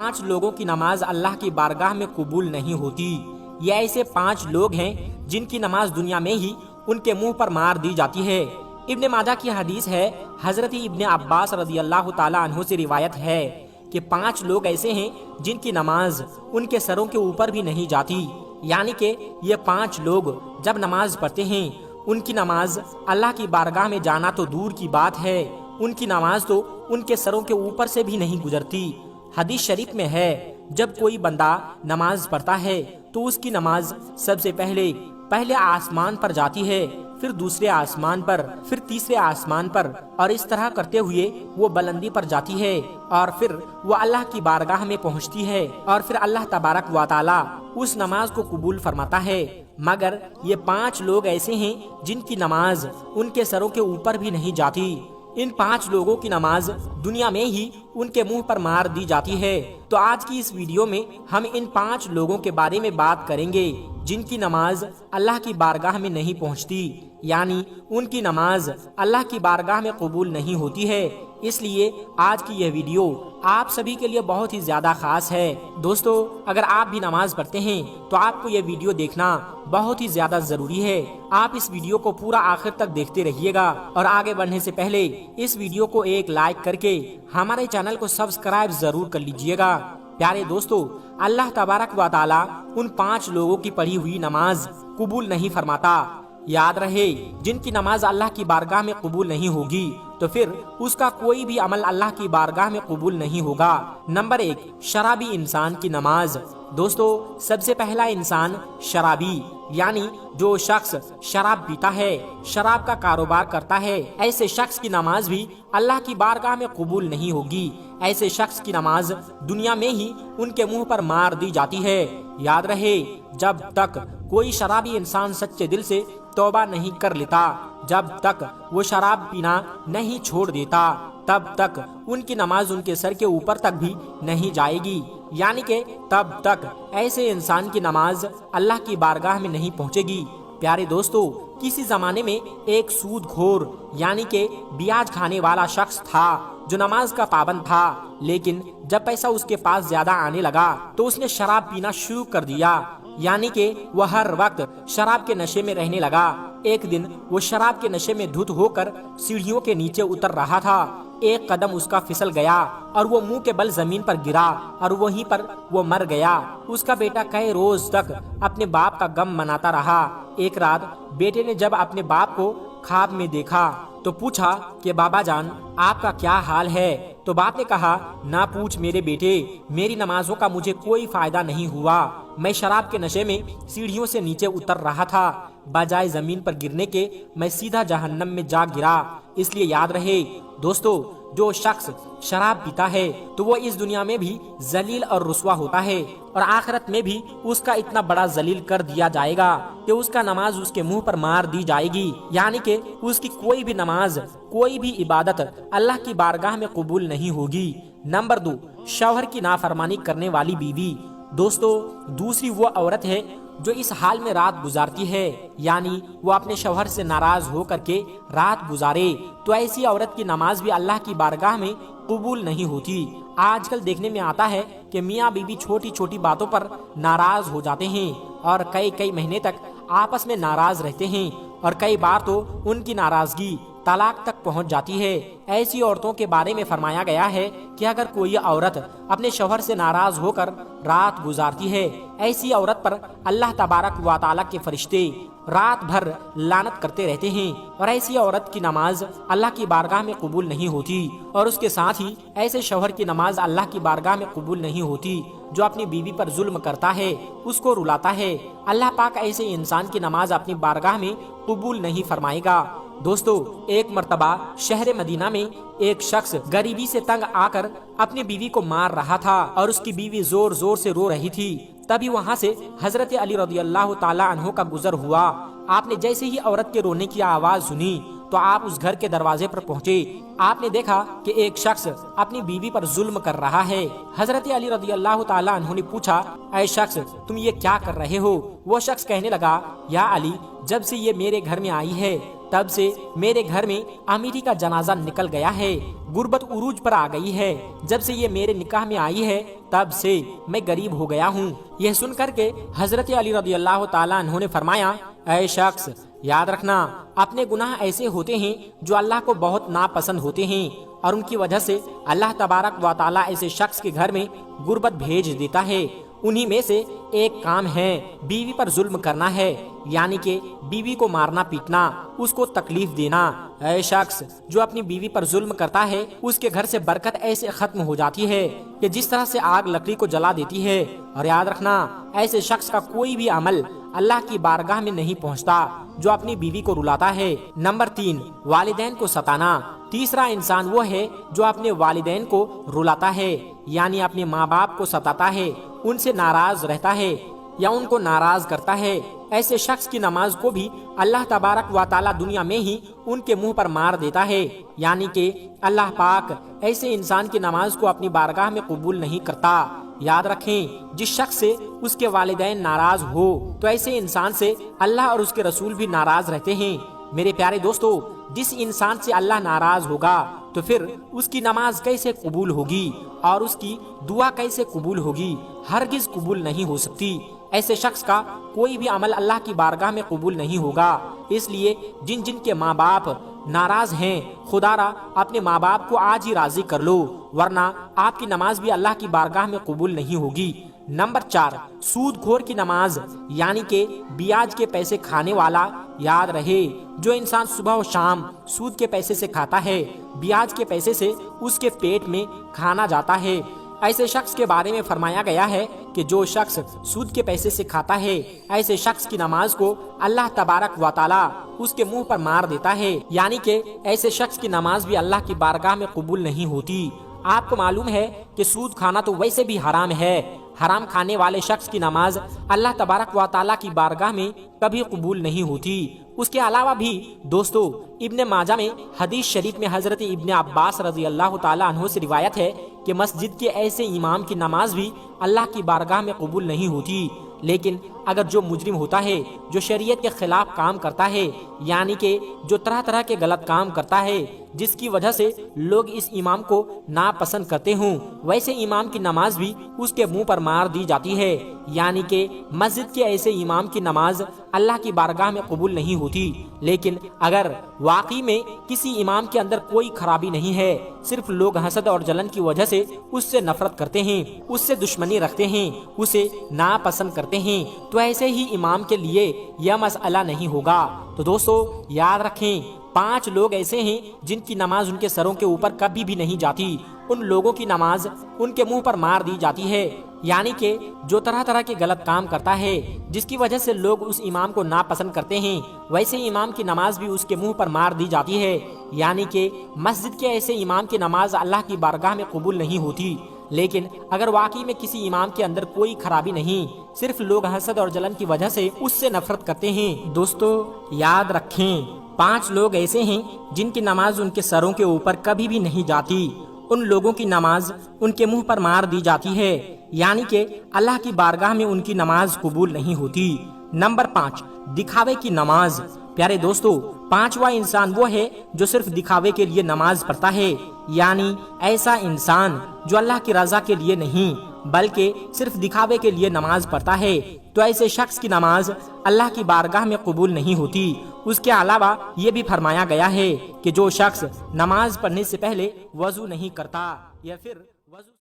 5 لوگوں کی نماز اللہ کی بارگاہ میں قبول نہیں ہوتی۔ یہ ایسے 5 لوگ ہیں جن کی نماز دنیا میں ہی ان کے منہ پر مار دی جاتی ہے۔ ابن ماجہ کی حدیث ہے، حضرت ابن عباس رضی اللہ تعالی عنہ سے روایت ہے کہ 5 لوگ ایسے ہیں جن کی نماز ان کے سروں کے اوپر بھی نہیں جاتی، یعنی کہ یہ 5 لوگ جب نماز پڑھتے ہیں ان کی نماز اللہ کی بارگاہ میں جانا تو دور کی بات ہے، ان کی نماز تو ان کے سروں کے اوپر سے بھی نہیں گزرتی۔ حدیث شریف میں ہے، جب کوئی بندہ نماز پڑھتا ہے تو اس کی نماز سب سے پہلے آسمان پر جاتی ہے، پھر دوسرے آسمان پر، پھر تیسرے آسمان پر، اور اس طرح کرتے ہوئے وہ بلندی پر جاتی ہے، اور پھر وہ اللہ کی بارگاہ میں پہنچتی ہے، اور پھر اللہ تبارک و تعالی اس نماز کو قبول فرماتا ہے۔ مگر یہ 5 لوگ ایسے ہیں جن کی نماز ان کے سروں کے اوپر بھی نہیں جاتی۔ ان 5 لوگوں کی نماز دنیا میں ہی ان کے منہ پر مار دی جاتی ہے۔ تو آج کی اس ویڈیو میں ہم ان 5 لوگوں کے بارے میں بات کریں گے جن کی نماز اللہ کی بارگاہ میں نہیں پہنچتی، یعنی ان کی نماز اللہ کی بارگاہ میں قبول نہیں ہوتی ہے۔ اس لیے آج کی یہ ویڈیو آپ سبھی کے لیے بہت ہی زیادہ خاص ہے۔ دوستو، اگر آپ بھی نماز پڑھتے ہیں تو آپ کو یہ ویڈیو دیکھنا بہت ہی زیادہ ضروری ہے۔ آپ اس ویڈیو کو پورا آخر تک دیکھتے رہیے گا، اور آگے بڑھنے سے پہلے اس ویڈیو کو ایک لائک کر کے ہمارے چینل کو سبسکرائب ضرور کر لیجئے گا۔ پیارے دوستو، اللہ تبارک و تعالی ان 5 لوگوں کی پڑھی ہوئی نماز قبول نہیں فرماتا۔ یاد رہے، جن کی نماز اللہ کی بارگاہ میں قبول نہیں ہوگی تو پھر اس کا کوئی بھی عمل اللہ کی بارگاہ میں قبول نہیں ہوگا۔ نمبر 1، شرابی انسان کی نماز۔ دوستو، سب سے پہلا انسان شرابی، یعنی جو شخص شراب پیتا ہے، شراب کا کاروبار کرتا ہے، ایسے شخص کی نماز بھی اللہ کی بارگاہ میں قبول نہیں ہوگی۔ ایسے شخص کی نماز دنیا میں ہی ان کے منہ پر مار دی جاتی ہے۔ یاد رہے، جب تک کوئی شرابی انسان سچے دل سے توبہ نہیں کر لیتا، جب تک وہ شراب پینا نہیں چھوڑ دیتا، تب تک ان کی نماز ان کے سر کے اوپر تک بھی نہیں جائے گی، یعنی کہ تب تک ایسے انسان کی نماز اللہ کی بارگاہ میں نہیں پہنچے گی۔ پیارے دوستو، کسی زمانے میں ایک سود خور یعنی کہ بیاج کھانے والا شخص تھا جو نماز کا پابند تھا، لیکن جب پیسہ اس کے پاس زیادہ آنے لگا تو اس نے شراب پینا شروع کر دیا، یعنی کہ وہ ہر وقت شراب کے نشے میں رہنے لگا۔ ایک دن وہ شراب کے نشے میں دھت ہو کر سیڑھیوں کے نیچے اتر رہا تھا، ایک قدم اس کا پھسل گیا اور وہ منہ کے بل زمین پر گرا اور وہیں پر وہ مر گیا۔ اس کا بیٹا کئی روز تک اپنے باپ کا غم مناتا رہا۔ ایک رات بیٹے نے جب اپنے باپ کو خواب میں دیکھا تو پوچھا کہ بابا جان، آپ کا کیا حال ہے؟ تو باپ نے کہا، نہ پوچھ میرے بیٹے، میری نمازوں کا مجھے کوئی فائدہ نہیں ہوا، میں شراب کے نشے میں سیڑھیوں سے نیچے اتر رہا تھا، بجائے زمین پر گرنے کے میں سیدھا جہنم میں جا گرا۔ اس لیے یاد رہے دوستو، جو شخص شراب پیتا ہے تو وہ اس دنیا میں بھی ذلیل اور رسوا ہوتا ہے، اور آخرت میں بھی اس کا اتنا بڑا ذلیل کر دیا جائے گا کہ اس کا نماز اس کے منہ پر مار دی جائے گی، یعنی کہ اس کی کوئی بھی نماز، کوئی بھی عبادت اللہ کی بارگاہ میں قبول نہیں ہوگی۔ نمبر 2، شوہر کی نافرمانی کرنے والی بیوی۔ دوستو، دوسری وہ عورت ہے جو اس حال میں رات گزارتی ہے، یعنی وہ اپنے شوہر سے ناراض ہو کر کے رات گزارے، تو ایسی عورت کی نماز بھی اللہ کی بارگاہ میں قبول نہیں ہوتی۔ آج کل دیکھنے میں آتا ہے کہ میاں بیوی چھوٹی چھوٹی باتوں پر ناراض ہو جاتے ہیں اور کئی مہینے تک آپس میں ناراض رہتے ہیں، اور کئی بار تو ان کی ناراضگی طلاق تک پہنچ جاتی ہے۔ ایسی عورتوں کے بارے میں فرمایا گیا ہے کہ اگر کوئی عورت اپنے شوہر سے ناراض ہو کر رات گزارتی ہے، ایسی عورت پر اللہ تبارک و تعالیٰ کے فرشتے رات بھر لعنت کرتے رہتے ہیں، اور ایسی عورت کی نماز اللہ کی بارگاہ میں قبول نہیں ہوتی، اور اس کے ساتھ ہی ایسے شوہر کی نماز اللہ کی بارگاہ میں قبول نہیں ہوتی جو اپنی بیوی پر ظلم کرتا ہے، اس کو رلاتا ہے۔ اللہ پاک ایسے انسان کی نماز اپنی بارگاہ میں قبول نہیں فرمائے گا۔ دوستو، ایک مرتبہ شہر مدینہ میں ایک شخص غریبی سے تنگ آ کر اپنی بیوی کو مار رہا تھا، اور اس کی بیوی زور زور سے رو رہی تھی۔ تبھی وہاں سے حضرت علی رضی اللہ تعالی عنہ کا گزر ہوا۔ آپ نے جیسے ہی عورت کے رونے کی آواز سنی تو آپ اس گھر کے دروازے پر پہنچے۔ آپ نے دیکھا کہ ایک شخص اپنی بیوی پر ظلم کر رہا ہے۔ حضرت علی رضی اللہ تعالی عنہ نے پوچھا، اے شخص، تم یہ کیا کر رہے ہو؟ وہ شخص کہنے لگا، یا علی، جب سے یہ میرے گھر میں آئی ہے تب سے میرے گھر میں امیری کا جنازہ نکل گیا ہے، غربت عروج پر آ گئی ہے، جب سے یہ میرے نکاح میں آئی ہے تب سے میں غریب ہو گیا ہوں۔ یہ سن کر کے حضرت علی رضی اللہ تعالیٰ عنہ نے فرمایا، اے شخص یاد رکھنا، اپنے گناہ ایسے ہوتے ہیں جو اللہ کو بہت ناپسند ہوتے ہیں، اور ان کی وجہ سے اللہ تبارک و تعالیٰ ایسے شخص کے گھر میں غربت بھیج دیتا ہے۔ انہی میں سے ایک کام ہے بیوی پر ظلم کرنا ہے، یعنی کہ بیوی کو مارنا پیٹنا، اس کو تکلیف دینا۔ اے شخص جو اپنی بیوی پر ظلم کرتا ہے، اس کے گھر سے برکت ایسے ختم ہو جاتی ہے کہ جس طرح سے آگ لکڑی کو جلا دیتی ہے۔ اور یاد رکھنا، ایسے شخص کا کوئی بھی عمل اللہ کی بارگاہ میں نہیں پہنچتا جو اپنی بیوی کو رلاتا ہے۔ نمبر 3، والدین کو ستانا۔ تیسرا انسان وہ ہے جو اپنے والدین کو رلاتا ہے، یعنی اپنے ماں باپ کو ستاتا ہے، ان سے ناراض رہتا ہے یا ان کو ناراض کرتا ہے۔ ایسے شخص کی نماز کو بھی اللہ تبارک و تعالی دنیا میں ہی ان کے منہ پر مار دیتا ہے، یعنی کہ اللہ پاک ایسے انسان کی نماز کو اپنی بارگاہ میں قبول نہیں کرتا۔ یاد رکھیں، جس شخص سے اس کے والدین ناراض ہو تو ایسے انسان سے اللہ اور اس کے رسول بھی ناراض رہتے ہیں۔ میرے پیارے دوستو، جس انسان سے اللہ ناراض ہوگا تو پھر اس کی نماز کیسے قبول ہوگی اور اس کی دعا کیسے قبول ہوگی؟ ہرگز قبول نہیں ہو سکتی۔ ایسے شخص کا کوئی بھی عمل اللہ کی بارگاہ میں قبول نہیں ہوگا۔ اس لیے جن جن کے ماں باپ ناراض ہیں، خدا را اپنے ماں باپ کو آج ہی راضی کر لو، ورنہ آپ کی نماز بھی اللہ کی بارگاہ میں قبول نہیں ہوگی۔ نمبر 4، سود خور کی نماز، یعنی کہ بیاج کے پیسے کھانے والا۔ یاد رہے، جو انسان صبح و شام سود کے پیسے سے کھاتا ہے، بیاج کے پیسے سے اس کے پیٹ میں کھانا جاتا ہے۔ ایسے شخص کے بارے میں فرمایا گیا ہے کہ جو شخص سود کے پیسے سے کھاتا ہے، ایسے شخص کی نماز کو اللہ تبارک و تعالی اس کے منہ پر مار دیتا ہے، یعنی کہ ایسے شخص کی نماز بھی اللہ کی بارگاہ میں قبول نہیں ہوتی۔ آپ کو معلوم ہے کہ سود کھانا تو ویسے بھی حرام ہے۔ حرام کھانے والے شخص کی نماز اللہ تبارک و تعالیٰ کی بارگاہ میں کبھی قبول نہیں ہوتی۔ اس کے علاوہ بھی دوستو، ابن ماجہ میں حدیث شریف میں حضرت ابن عباس رضی اللہ تعالیٰ عنہ سے روایت ہے کہ مسجد کے ایسے امام کی نماز بھی اللہ کی بارگاہ میں قبول نہیں ہوتی۔ لیکن اگر جو مجرم ہوتا ہے، جو شریعت کے خلاف کام کرتا ہے، یعنی کہ جو طرح طرح کے غلط کام کرتا ہے جس کی وجہ سے لوگ اس امام کو ناپسند کرتے ہوں، ویسے امام کی نماز بھی اس کے منہ پر مار دی جاتی ہے، یعنی کہ مسجد کے ایسے امام کی نماز اللہ کی بارگاہ میں قبول نہیں ہوتی۔ لیکن اگر واقعی میں کسی امام کے اندر کوئی خرابی نہیں ہے، صرف لوگ حسد اور جلن کی وجہ سے اس سے نفرت کرتے ہیں، اس سے دشمنی رکھتے ہیں، اسے ناپسند کرتے ہیں، تو ایسے ہی امام کے لیے یہ مسئلہ نہیں ہوگا۔ تو دوستو یاد رکھیں، 5 لوگ ایسے ہیں جن کی نماز ان کے سروں کے اوپر کبھی بھی نہیں جاتی۔ ان لوگوں کی نماز ان کے منہ پر مار دی جاتی ہے، یعنی کہ جو طرح طرح کے غلط کام کرتا ہے جس کی وجہ سے لوگ اس امام کو ناپسند کرتے ہیں، ویسے امام کی نماز بھی اس کے منہ پر مار دی جاتی ہے، یعنی کہ مسجد کے ایسے امام کی نماز اللہ کی بارگاہ میں قبول نہیں ہوتی۔ لیکن اگر واقعی میں کسی امام کے اندر کوئی خرابی نہیں، صرف لوگ حسد اور جلن کی وجہ سے اس سے نفرت کرتے ہیں، دوستو یاد رکھیں، 5 لوگ ایسے ہیں جن کی نماز ان کے سروں کے اوپر کبھی بھی نہیں جاتی۔ ان لوگوں کی نماز ان کے منہ پر مار دی جاتی ہے، یعنی کہ اللہ کی بارگاہ میں ان کی نماز قبول نہیں ہوتی۔ نمبر 5، دکھاوے کی نماز۔ پیارے دوستو، 5واں انسان وہ ہے جو صرف دکھاوے کے لیے نماز پڑھتا ہے، یعنی ایسا انسان جو اللہ کی رضا کے لیے نہیں بلکہ صرف دکھاوے کے لیے نماز پڑھتا ہے، تو ایسے شخص کی نماز اللہ کی بارگاہ میں قبول نہیں ہوتی۔ اس کے علاوہ یہ بھی فرمایا گیا ہے کہ جو شخص نماز پڑھنے سے پہلے وضو نہیں کرتا یا پھر وضو